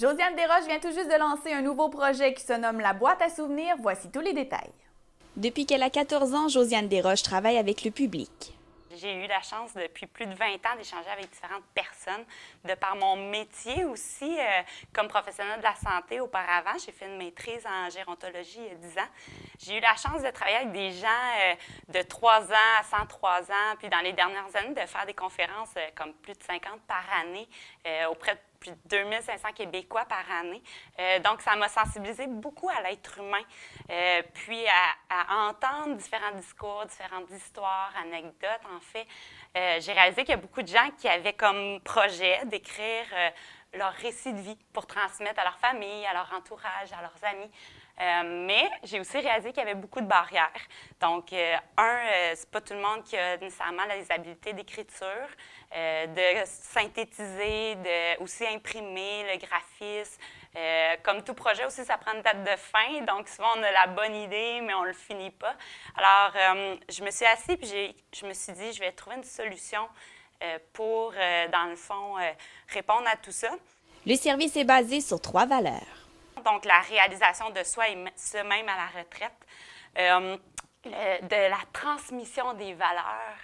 Josiane Desroches vient tout juste de lancer un nouveau projet qui se nomme La boîte à souvenirs. Voici tous les détails. Depuis qu'elle a 14 ans, Josiane Desroches travaille avec le public. J'ai eu la chance depuis plus de 20 ans d'échanger avec différentes personnes, de par mon métier aussi, comme professionnelle de la santé auparavant. J'ai fait une maîtrise en gérontologie il y a 10 ans. J'ai eu la chance de travailler avec des gens de 3 ans à 103 ans, puis dans les dernières années, de faire des conférences comme plus de 50 par année auprès de plus de 2500 Québécois par année. Donc, ça m'a sensibilisé beaucoup à l'être humain, puis à entendre différents discours, différentes histoires, anecdotes, en fait. J'ai réalisé qu'il y a beaucoup de gens qui avaient comme projet d'écrire leur récit de vie pour transmettre à leur famille, à leur entourage, à leurs amis. Mais j'ai aussi réalisé qu'il y avait beaucoup de barrières. Donc, c'est pas tout le monde qui a nécessairement les habiletés d'écriture, de synthétiser, de aussi imprimer le graphisme. Comme tout projet aussi, ça prend une date de fin. Donc, souvent, on a la bonne idée, mais on ne le finit pas. Alors, je me suis assise et je me suis dit, je vais trouver une solution pour, dans le fond, répondre à tout ça. Le service est basé sur 3 valeurs. Donc, la réalisation de soi et ce même à la retraite, de la transmission des valeurs,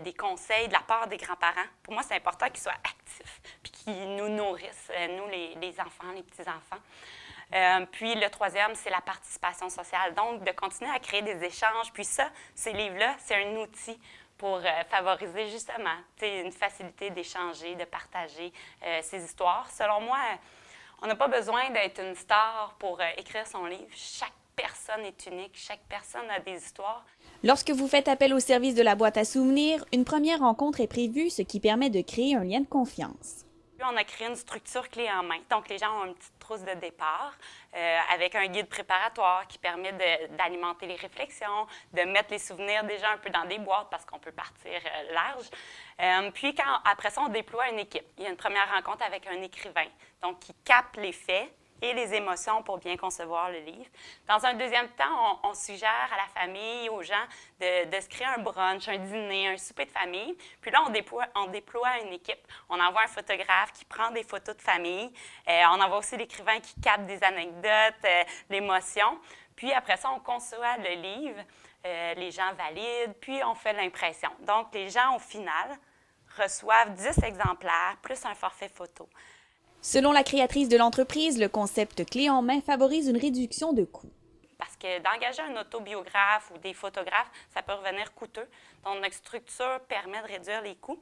des conseils de la part des grands-parents. Pour moi, c'est important qu'ils soient actifs puis qu'ils nous nourrissent, nous, les enfants, les petits-enfants. Puis le troisième, c'est la participation sociale. Donc, de continuer à créer des échanges. Puis ça, ces livres-là, c'est un outil pour favoriser justement une facilité d'échanger, de partager ces histoires. Selon moi, on n'a pas besoin d'être une star pour écrire son livre. Chaque personne est unique, chaque personne a des histoires. Lorsque vous faites appel au service de la boîte à souvenirs, une première rencontre est prévue, ce qui permet de créer un lien de confiance. Puis on a créé une structure clé en main. Donc, les gens ont une petite trousse de départ avec un guide préparatoire qui permet d'alimenter les réflexions, de mettre les souvenirs déjà un peu dans des boîtes parce qu'on peut partir large. Puis, après ça, on déploie une équipe. Il y a une première rencontre avec un écrivain, donc qui capte les faits et les émotions pour bien concevoir le livre. Dans un deuxième temps, on suggère à la famille, aux gens, de se créer un brunch, un dîner, un souper de famille. Puis là, on déploie une équipe. On envoie un photographe qui prend des photos de famille. On envoie aussi l'écrivain qui capte des anecdotes, l'émotion. Puis après ça, on conçoit le livre. Les gens valident, puis on fait l'impression. Donc, les gens, au final, reçoivent 10 exemplaires, plus un forfait photo. Selon la créatrice de l'entreprise, le concept clé en main favorise une réduction de coûts. Parce que d'engager un autobiographe ou des photographes, ça peut revenir coûteux. Donc, notre structure permet de réduire les coûts.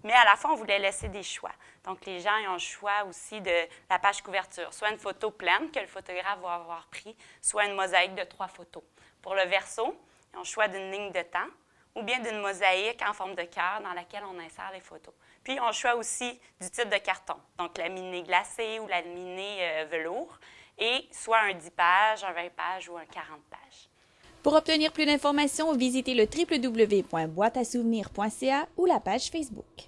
Mais à la fois, on voulait laisser des choix. Donc, les gens ont le choix aussi de la page couverture, soit une photo pleine que le photographe va avoir pris, soit une mosaïque de 3 photos. Pour le verso, ils ont le choix d'une ligne de temps ou bien d'une mosaïque en forme de cœur dans laquelle on insère les photos. Puis, on choisit aussi du type de carton, donc laminée glacée ou laminée velours, et soit un 10 pages, un 20 pages ou un 40 pages. Pour obtenir plus d'informations, visitez le www.boîteassouvenirs.ca ou la page Facebook.